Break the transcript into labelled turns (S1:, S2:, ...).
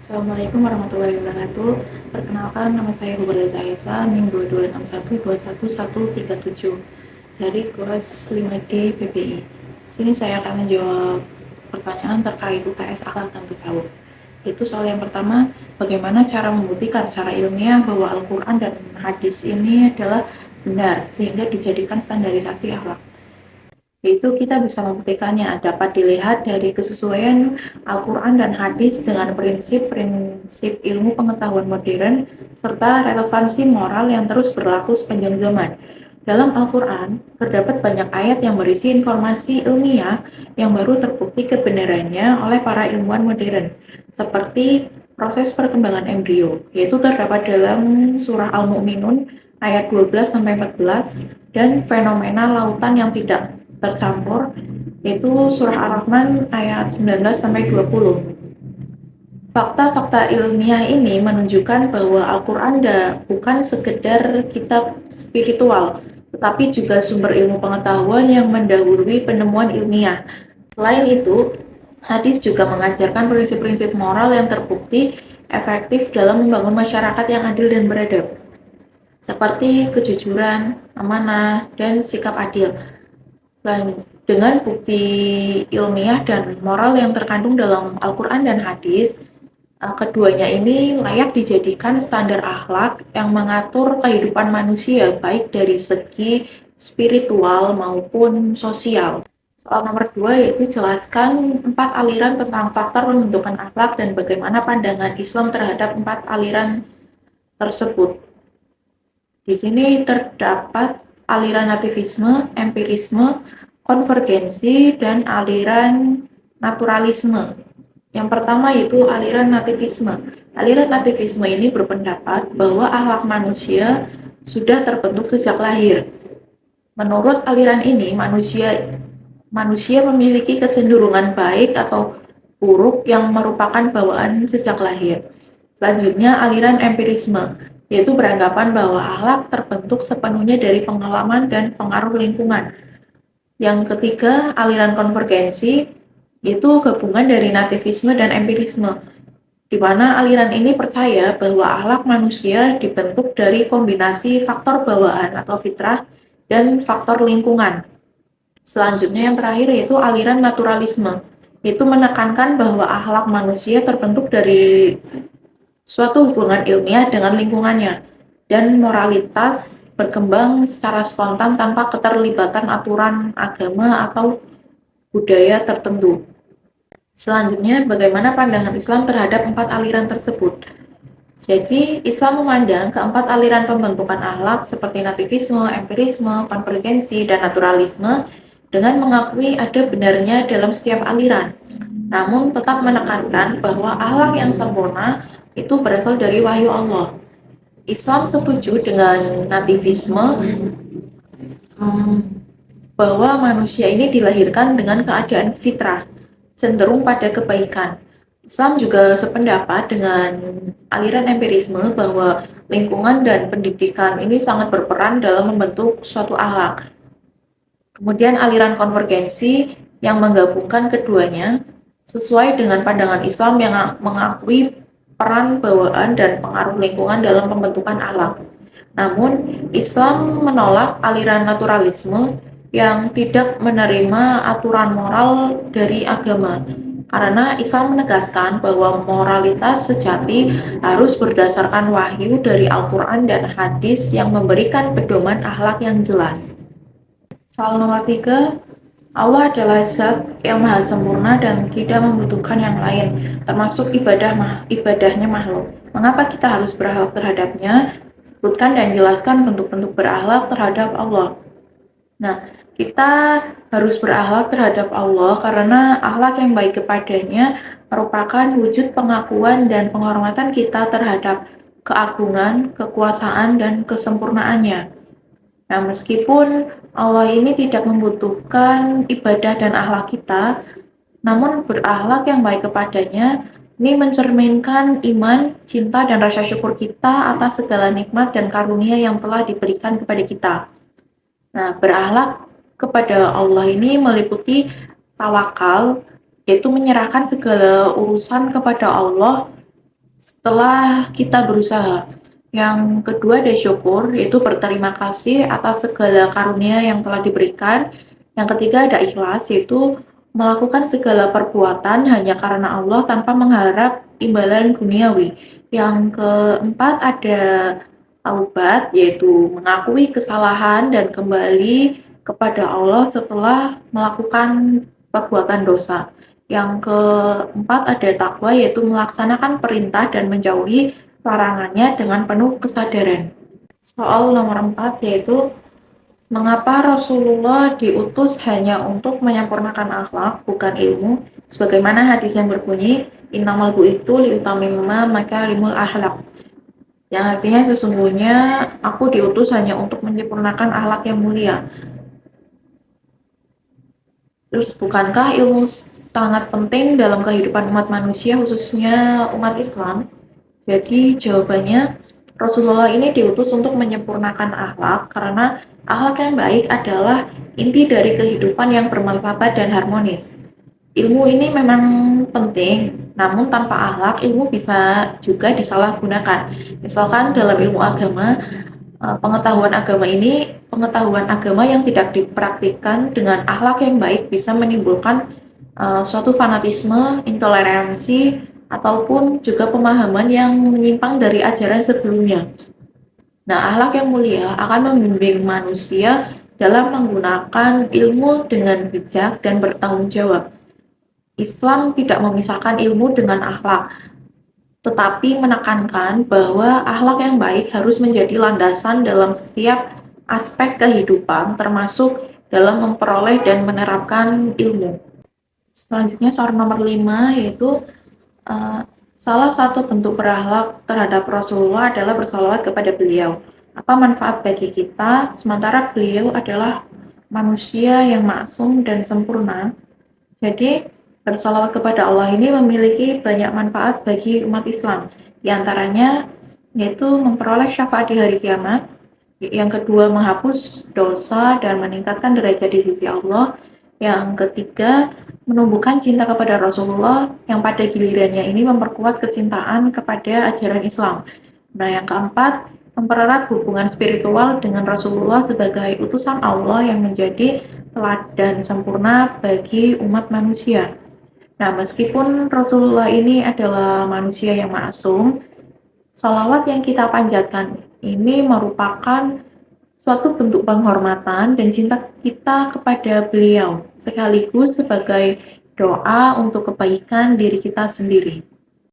S1: Assalamualaikum warahmatullahi wabarakatuh. Perkenalkan, nama saya Huberliza Aisyah, NIM 2261211137 dari kelas 5D PPI. Di sini saya akan menjawab pertanyaan terkait UTS akhlak dan tasawuf. Itu soal yang pertama, bagaimana cara membuktikan secara ilmiah bahwa Al-Quran dan hadis ini adalah benar sehingga dijadikan standarisasi akhlak. Yaitu kita bisa membuktikannya dapat dilihat dari kesesuaian Al-Quran dan hadis dengan prinsip-prinsip ilmu pengetahuan modern serta relevansi moral yang terus berlaku sepanjang zaman. Dalam Al-Quran, terdapat banyak ayat yang berisi informasi ilmiah yang baru terbukti kebenarannya oleh para ilmuwan modern, seperti proses perkembangan embrio, yaitu terdapat dalam surah Al-Mu'minun ayat 12-14 dan fenomena lautan yang tidak tercampur, yaitu surah Ar-Rahman ayat 19-20. Fakta-fakta ilmiah ini menunjukkan bahwa Al-Quran bukan sekedar kitab spiritual, tetapi juga sumber ilmu pengetahuan yang mendahului penemuan ilmiah. Selain itu, hadis juga mengajarkan prinsip-prinsip moral yang terbukti efektif dalam membangun masyarakat yang adil dan beradab, seperti kejujuran, amanah, dan sikap adil. Dan dengan bukti ilmiah dan moral yang terkandung dalam Al-Quran dan hadis, keduanya ini layak dijadikan standar akhlak yang mengatur kehidupan manusia, baik dari segi spiritual maupun sosial. Soal nomor 2 yaitu jelaskan 4 aliran tentang faktor pembentukan akhlak dan bagaimana pandangan Islam terhadap 4 aliran tersebut. Di sini terdapat aliran nativisme, empirisme, konvergensi, dan aliran naturalisme. Yang pertama yaitu aliran nativisme. Aliran nativisme ini berpendapat bahwa akhlak manusia sudah terbentuk sejak lahir. Menurut aliran ini, manusia memiliki kecenderungan baik atau buruk yang merupakan bawaan sejak lahir. Selanjutnya, aliran empirisme, yaitu beranggapan bahwa akhlak terbentuk sepenuhnya dari pengalaman dan pengaruh lingkungan. Yang ketiga, aliran konvergensi, yaitu gabungan dari nativisme dan empirisme, di mana aliran ini percaya bahwa akhlak manusia dibentuk dari kombinasi faktor bawaan atau fitrah dan faktor lingkungan. Selanjutnya yang terakhir yaitu aliran naturalisme, yaitu menekankan bahwa akhlak manusia terbentuk dari suatu hubungan ilmiah dengan lingkungannya, dan moralitas berkembang secara spontan tanpa keterlibatan aturan agama atau budaya tertentu. Selanjutnya, bagaimana pandangan Islam terhadap 4 aliran tersebut? Jadi, Islam memandang keempat aliran pembentukan akhlak seperti nativisme, empirisme, konvergensi, dan naturalisme dengan mengakui ada benarnya dalam setiap aliran, namun tetap menekankan bahwa akhlak yang sempurna itu berasal dari wahyu Allah. Islam setuju dengan nativisme bahwa manusia ini dilahirkan dengan keadaan fitrah, cenderung pada kebaikan. Islam juga sependapat dengan aliran empirisme bahwa lingkungan dan pendidikan ini sangat berperan dalam membentuk suatu akhlak. Kemudian aliran konvergensi yang menggabungkan keduanya sesuai dengan pandangan Islam yang mengakui peran bawaan dan pengaruh lingkungan dalam pembentukan akhlak. Namun, Islam menolak aliran naturalisme yang tidak menerima aturan moral dari agama, karena Islam menegaskan bahwa moralitas sejati harus berdasarkan wahyu dari Al-Quran dan hadis yang memberikan pedoman akhlak yang jelas. Soal nomor 3, Allah adalah zat yang maha sempurna dan tidak membutuhkan yang lain, termasuk ibadahnya makhluk. Mengapa kita harus berakhlak terhadapnya? Sebutkan dan jelaskan bentuk-bentuk berakhlak terhadap Allah. Nah, kita harus berakhlak terhadap Allah karena akhlak yang baik kepadanya merupakan wujud pengakuan dan penghormatan kita terhadap keagungan, kekuasaan, dan kesempurnaannya. Nah, meskipun Allah ini tidak membutuhkan ibadah dan akhlak kita, namun berakhlak yang baik kepadanya ini mencerminkan iman, cinta, dan rasa syukur kita atas segala nikmat dan karunia yang telah diberikan kepada kita. Nah, berakhlak kepada Allah ini meliputi tawakal, yaitu menyerahkan segala urusan kepada Allah setelah kita berusaha. Yang kedua ada syukur, yaitu berterima kasih atas segala karunia yang telah diberikan. Yang ketiga ada ikhlas, yaitu melakukan segala perbuatan hanya karena Allah tanpa mengharap imbalan duniawi. Yang keempat ada taubat, yaitu mengakui kesalahan dan kembali kepada Allah setelah melakukan perbuatan dosa. Yang keempat ada takwa, yaitu melaksanakan perintah dan menjauhi larangannya dengan penuh kesadaran. Soal nomor 4 yaitu mengapa Rasulullah diutus hanya untuk menyempurnakan akhlak, bukan ilmu, sebagaimana hadis yang berbunyi, innamal bu'itsu liutamimma makarimul akhlak. Yang artinya sesungguhnya aku diutus hanya untuk menyempurnakan akhlak yang mulia. Terus bukankah ilmu sangat penting dalam kehidupan umat manusia, khususnya umat Islam? Jadi jawabannya, Rasulullah ini diutus untuk menyempurnakan akhlak karena akhlak yang baik adalah inti dari kehidupan yang bermartabat dan harmonis. Ilmu ini memang penting, namun tanpa akhlak ilmu bisa juga disalahgunakan. Misalkan dalam ilmu agama, pengetahuan agama yang tidak dipraktikkan dengan akhlak yang baik bisa menimbulkan suatu fanatisme, intoleransi, ataupun juga pemahaman yang menyimpang dari ajaran sebelumnya. Nah, akhlak yang mulia akan membimbing manusia dalam menggunakan ilmu dengan bijak dan bertanggung jawab. Islam tidak memisahkan ilmu dengan akhlak, tetapi menekankan bahwa akhlak yang baik harus menjadi landasan dalam setiap aspek kehidupan, termasuk dalam memperoleh dan menerapkan ilmu. Selanjutnya soal nomor 5 yaitu salah satu bentuk berakhlak terhadap Rasulullah adalah bersalawat kepada beliau. Apa manfaat bagi kita sementara beliau adalah manusia yang maksum dan sempurna? Jadi bersalawat kepada Allah ini memiliki banyak manfaat bagi umat Islam. Di antaranya yaitu memperoleh syafaat di hari kiamat, yang kedua menghapus dosa dan meningkatkan derajat di sisi Allah, yang ketiga menumbuhkan cinta kepada Rasulullah yang pada gilirannya ini memperkuat kecintaan kepada ajaran Islam. Nah, yang keempat mempererat hubungan spiritual dengan Rasulullah sebagai utusan Allah yang menjadi teladan sempurna bagi umat manusia. Nah, meskipun Rasulullah ini adalah manusia yang maksum, salawat yang kita panjatkan ini merupakan suatu bentuk penghormatan dan cinta kita kepada beliau, sekaligus sebagai doa untuk kebaikan diri kita sendiri.